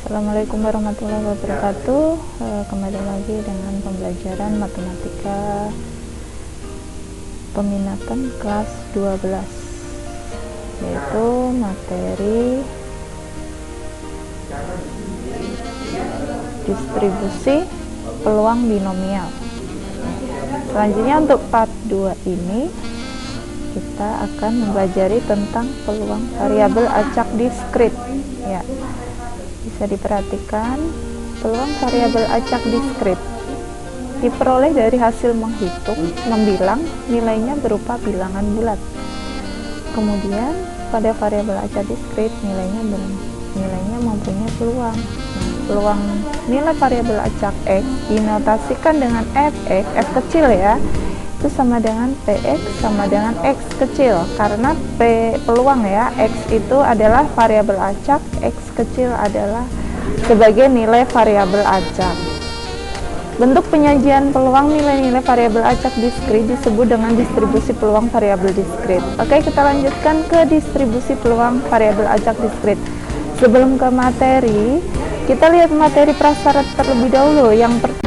Assalamualaikum warahmatullahi wabarakatuh. Kembali lagi dengan pembelajaran matematika peminatan kelas 12, yaitu materi distribusi peluang binomial. Selanjutnya untuk part 2 ini kita akan mempelajari tentang peluang variabel acak diskrit. Ya, bisa diperhatikan peluang variabel acak diskrit diperoleh dari hasil menghitung, membilang, nilainya berupa bilangan bulat. Kemudian pada variabel acak diskrit nilainya mempunyai peluang. Peluang nilai variabel acak x dinotasikan dengan fx, f kecil ya, itu sama dengan px sama dengan x kecil, karena peluang ya, x itu adalah variabel acak, x kecil adalah sebagai nilai variabel acak. Bentuk penyajian peluang nilai-nilai variabel acak diskrit disebut dengan distribusi peluang variabel diskrit. Oke, kita lanjutkan ke distribusi peluang variabel acak diskrit. Sebelum ke materi, kita lihat materi prasyarat terlebih dahulu. Yang pertama,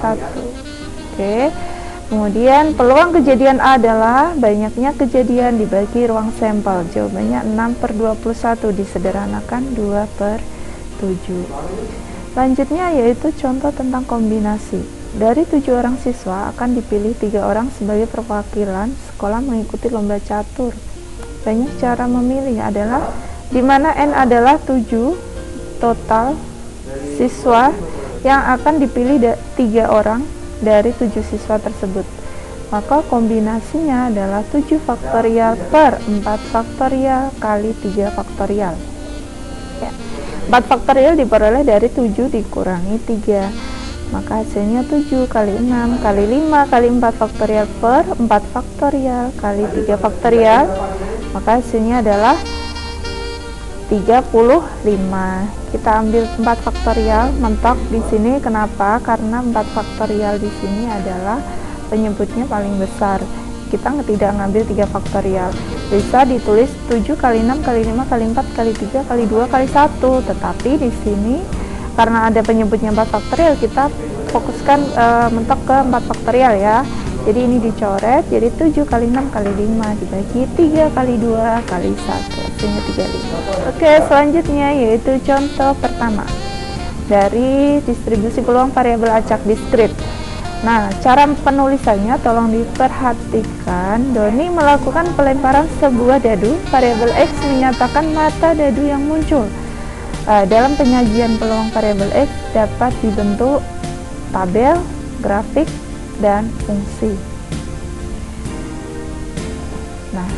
Oke. Kemudian peluang kejadian A adalah banyaknya kejadian dibagi ruang sampel. Jawabannya 6/21, disederhanakan 2/7. Lanjutnya yaitu contoh tentang kombinasi. Dari 7 orang siswa akan dipilih 3 orang sebagai perwakilan sekolah mengikuti lomba catur. Banyak cara memilih adalah di mana N adalah 7 total siswa yang akan dipilih 3 orang dari 7 siswa tersebut. Maka kombinasinya adalah 7 faktorial per 4 faktorial kali 3 faktorial. Ya. 4 faktorial diperoleh dari 7 dikurangi 3. Maka hasilnya 7 kali 6 kali 5 kali 4 faktorial per 4 faktorial kali 3 faktorial. Maka hasilnya adalah 35. Kita ambil 4 faktorial mentok di sini. Kenapa? Karena 4 faktorial di sini adalah penyebutnya paling besar. Kita tidak ngambil 3 faktorial. bisa ditulis 7 kali 6 kali 5 kali 4 kali 3 kali 2 kali 1. Tetapi di sini karena ada penyebutnya 4 faktorial, kita fokuskan mentok ke 4 faktorial ya. Jadi ini dicoret, jadi 7 kali 6 kali 5 dibagi 3 kali 2 kali 1, hasilnya 35. Oke, selanjutnya yaitu contoh pertama dari distribusi peluang variabel acak diskrit. Nah, cara penulisannya tolong diperhatikan. Doni melakukan pelemparan sebuah dadu, variabel X menyatakan mata dadu yang muncul. Dalam penyajian peluang variabel X dapat dibentuk tabel, grafik, dan fungsi. Nah,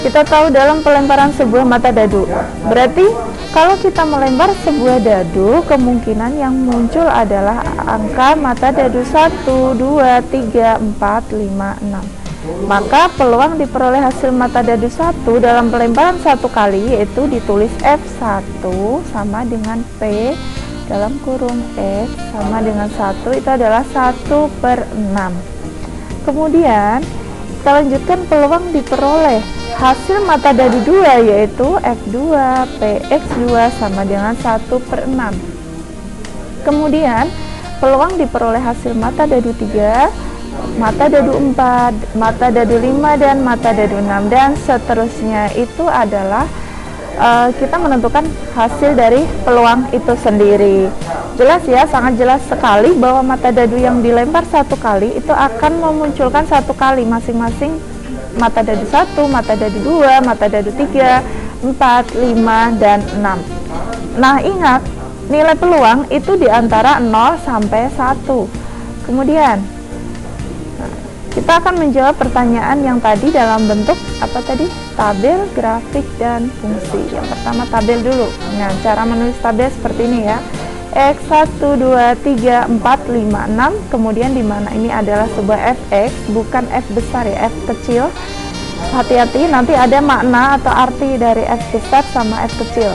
kita tahu dalam pelemparan sebuah mata dadu, berarti kalau kita melempar sebuah dadu, kemungkinan yang muncul adalah angka mata dadu 1, 2, 3, 4, 5, 6. Maka peluang diperoleh hasil mata dadu 1 dalam pelemparan 1 kali yaitu ditulis F1 sama dengan P dalam kurung X sama dengan 1, itu adalah 1/6. Kemudian kita lanjutkan peluang diperoleh hasil mata dadu 2 yaitu F2 PX2 sama dengan 1/6. Kemudian peluang diperoleh hasil mata dadu 3, mata dadu 4, mata dadu 5, dan mata dadu 6, dan seterusnya. Itu adalah kita menentukan hasil dari peluang itu sendiri. Jelas ya, sangat jelas sekali bahwa mata dadu yang dilempar 1 kali itu akan memunculkan 1 kali masing-masing mata dadu 1, mata dadu 2, mata dadu 3, 4, 5, dan 6. Nah, ingat, nilai peluang itu diantara 0 sampai 1. Kemudian kita akan menjawab pertanyaan yang tadi dalam bentuk apa tadi? Tabel, grafik, dan fungsi. Yang pertama tabel dulu. Nah, cara menulis tabel seperti ini ya. X1, 2, 3, 4, 5, 6. Kemudian di mana ini adalah sebuah fx, bukan f besar ya, f kecil. Hati-hati, nanti ada makna atau arti dari f besar sama f kecil.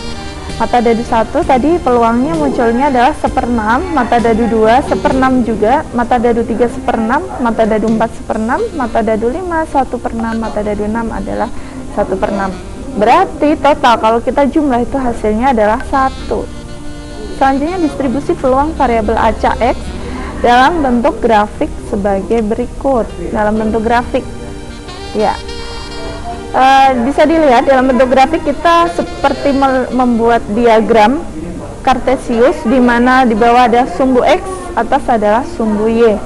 Mata dadu 1 tadi peluangnya munculnya adalah 1/6, mata dadu 2 1/6 juga, mata dadu 3 1/6, mata dadu 4 1/6, mata dadu 5 1/6, mata dadu 6 adalah 1/6. Berarti total kalau kita jumlah itu hasilnya adalah 1. Selanjutnya distribusi peluang variabel acak X dalam bentuk grafik sebagai berikut. Dalam bentuk grafik ya, bisa dilihat dalam bentuk grafik kita seperti membuat diagram kartesius di mana di bawah ada sumbu X, atas adalah sumbu Y.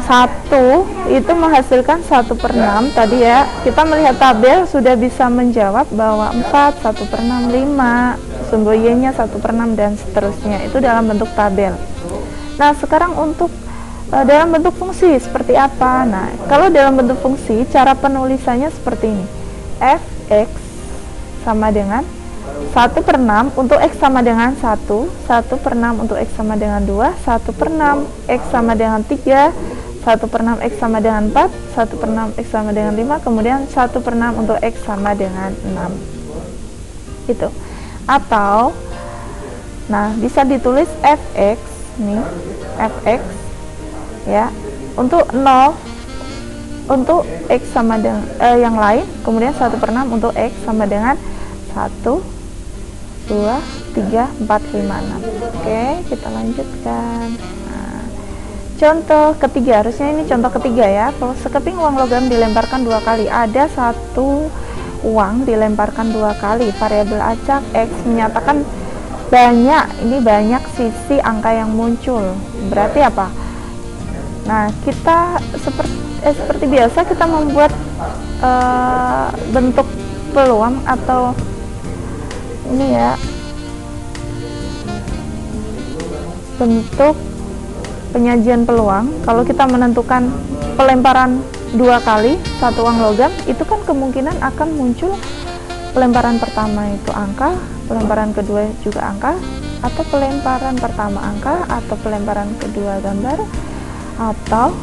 1 itu menghasilkan 1/6 tadi ya. Kita melihat tabel sudah bisa menjawab bahwa 4 1/6, 5 sumbu Y-nya 1/6, dan seterusnya. Itu dalam bentuk tabel. Nah, sekarang untuk dalam bentuk fungsi seperti apa? Nah, kalau dalam bentuk fungsi cara penulisannya seperti ini. Fx sama dengan 1/6 untuk X sama dengan 1, 1/6 untuk X sama dengan 2, 1/6 X sama dengan 3, 1/6 X sama dengan 4, 1/6 X sama dengan 5, kemudian 1/6 untuk X sama dengan 6. Itu. Atau nah, bisa ditulis Fx nih, Fx ya, untuk 0 untuk X sama dengan yang lain, kemudian 1/6 untuk X sama dengan 1, 2, 3, 4, 5, 6. Oke, kita lanjutkan. Nah, contoh ketiga, harusnya ini contoh ketiga ya. Sekeping uang logam dilemparkan 2 kali. Ada 1 uang dilemparkan 2 kali. Variabel acak X menyatakan banyak sisi angka yang muncul. Berarti apa? Nah, kita seperti biasa kita membuat bentuk peluang atau ini ya, bentuk penyajian peluang. Kalau kita menentukan pelemparan 2 kali 1 uang logam, itu kan kemungkinan akan muncul pelemparan pertama itu angka, pelemparan kedua juga angka, atau pelemparan pertama angka, atau pelemparan kedua gambar, atau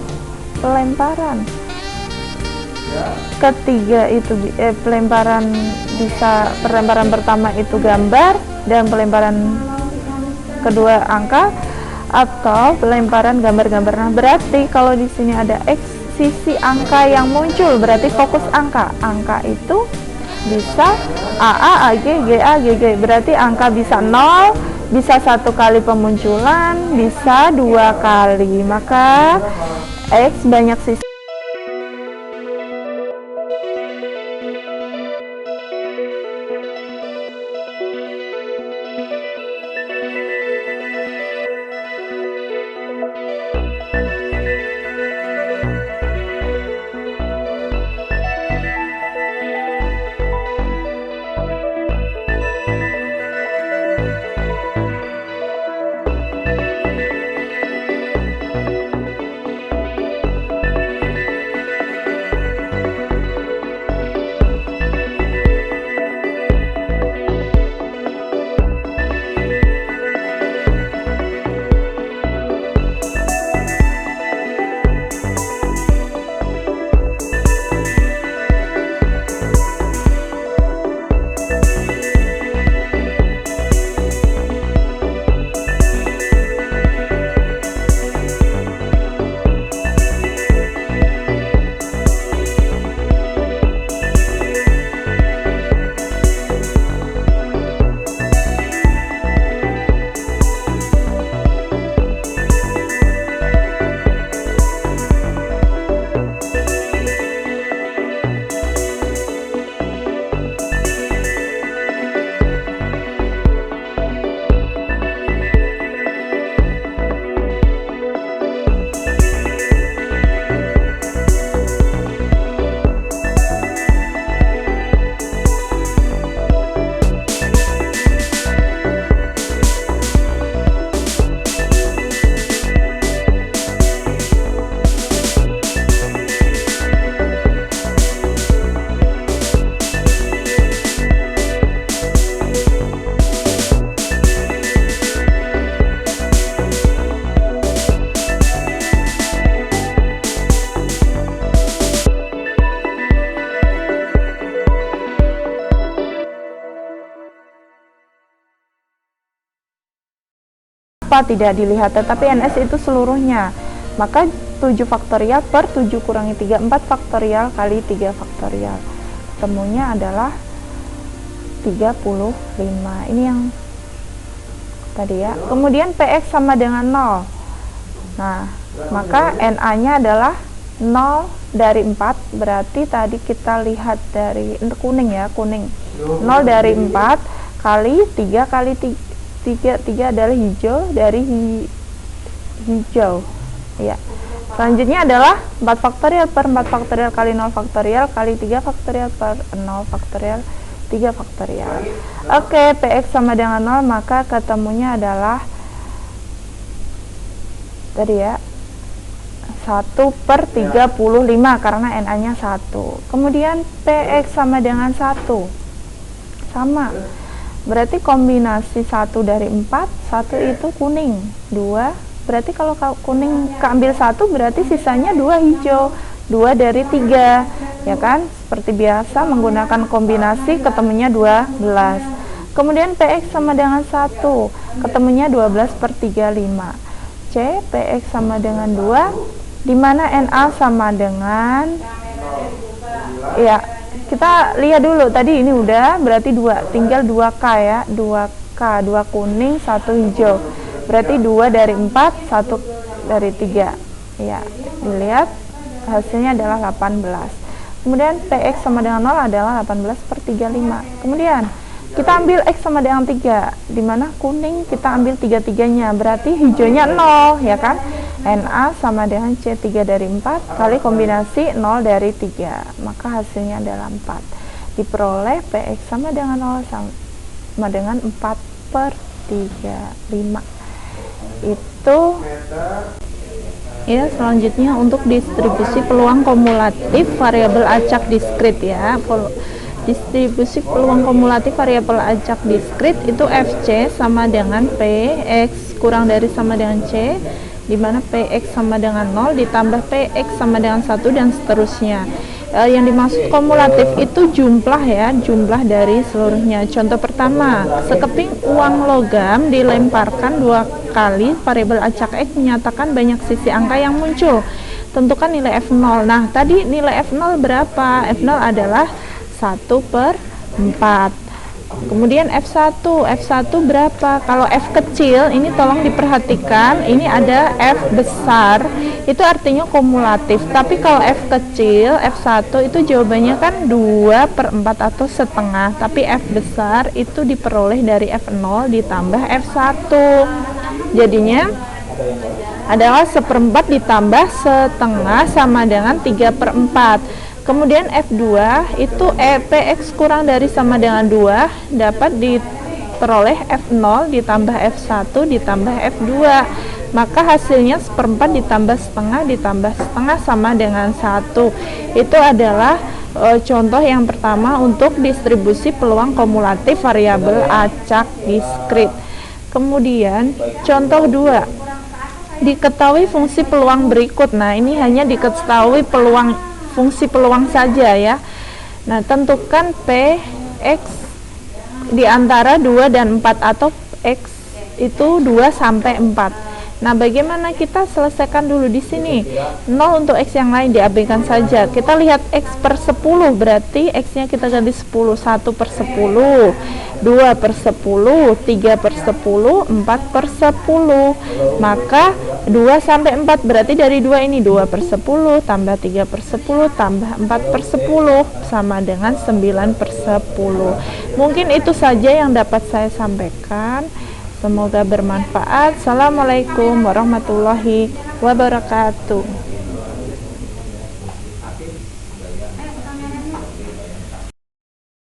pelemparan ketiga itu pelemparan pertama itu gambar dan pelemparan kedua angka, atau pelemparan gambar-gambar. Nah, berarti kalau di sini ada X sisi angka yang muncul, berarti fokus angka. Angka itu bisa AA, AG, GA, GG, berarti angka bisa 0, bisa 1 kali pemunculan, bisa 2 kali, maka X banyak sisi. Tidak dilihat, tetapi NS itu seluruhnya, maka 7 faktorial per 7 kurangi 3, 4 faktorial kali 3 faktorial, ketemunya adalah 35. Ini yang tadi ya. Kemudian PX sama dengan 0, nah maka NA nya adalah 0 dari 4, berarti tadi kita lihat dari kuning ya, kuning 0 dari 4 kali 3 kali 3 adalah hijau dari hijau ya. Selanjutnya adalah 4 faktorial per 4 faktorial kali 0 faktorial kali 3 faktorial per 0 faktorial 3 faktorial. Oke, PX sama dengan 0, maka ketemunya adalah tadi ya 1 per 35 karena NA nya 1. Kemudian PX sama dengan 1, sama, berarti kombinasi 1 dari 4, 1 itu kuning, 2, berarti kalau kuning keambil 1 berarti sisanya 2 hijau, 2 dari 3 ya kan, seperti biasa menggunakan kombinasi ketemunya 12. Kemudian PX sama dengan 1, ketemunya 12 per 35. C, PX sama dengan 2, dimana NA sama dengan ya, kita lihat dulu tadi ini udah berarti 2, tinggal 2K ya, 2K, 2 kuning 1 hijau, berarti 2 dari 4, 1 dari 3 ya, dilihat hasilnya adalah 18. Kemudian PX sama dengan 0 adalah 18 per 35. Kemudian kita ambil X sama dengan 3, dimana kuning kita ambil 3-3-nya, berarti hijaunya 0 ya kan. NA sama dengan C, 3 dari 4 kali kombinasi 0 dari 3, maka hasilnya adalah 4. Diperoleh PX sama dengan 0 sama dengan 4 per 35. Itu ya. Selanjutnya untuk distribusi peluang kumulatif variabel acak diskrit ya. Distribusi peluang kumulatif variabel acak diskrit itu FC sama dengan PX kurang dari sama dengan C, di mana PX sama dengan 0 ditambah PX sama dengan 1 dan seterusnya. Yang dimaksud kumulatif itu jumlah ya, jumlah dari seluruhnya. Contoh pertama, sekeping uang logam dilemparkan 2 kali, variabel acak X menyatakan banyak sisi angka yang muncul. tentukan nilai F0. Nah, tadi nilai F0 berapa? F0 adalah 1/4. Kemudian F1 berapa? Kalau F kecil, ini tolong diperhatikan, ini ada F besar, itu artinya kumulatif. Tapi kalau F kecil, F1 itu jawabannya kan 2/4 atau setengah. Tapi F besar itu diperoleh dari F0 ditambah F1. Jadinya adalah 1/4 ditambah setengah sama dengan 3/4. Kemudian F2 itu Px kurang dari sama dengan 2 dapat diperoleh F0 ditambah F1 ditambah F2. Maka hasilnya 1/4 ditambah setengah sama dengan 1. Itu adalah contoh yang pertama untuk distribusi peluang kumulatif variabel acak diskrit. Kemudian contoh 2, diketahui fungsi peluang berikut. Nah, ini hanya diketahui fungsi peluang saja ya. Nah, tentukan Px di antara 2 dan 4 atau X itu 2 sampai 4. Nah, bagaimana kita selesaikan dulu di sini? 0 untuk X yang lain diabaikan saja. Kita lihat X per 10, berarti X-nya kita ganti 10, 1/10, 2/10, 3/10, 4/10. Maka 2 sampai 4 berarti dari 2 ini 2/10 tambah 3/10 tambah 4/10 sama dengan 9/10. Mungkin itu saja yang dapat saya sampaikan. Semoga bermanfaat. Assalamualaikum warahmatullahi wabarakatuh.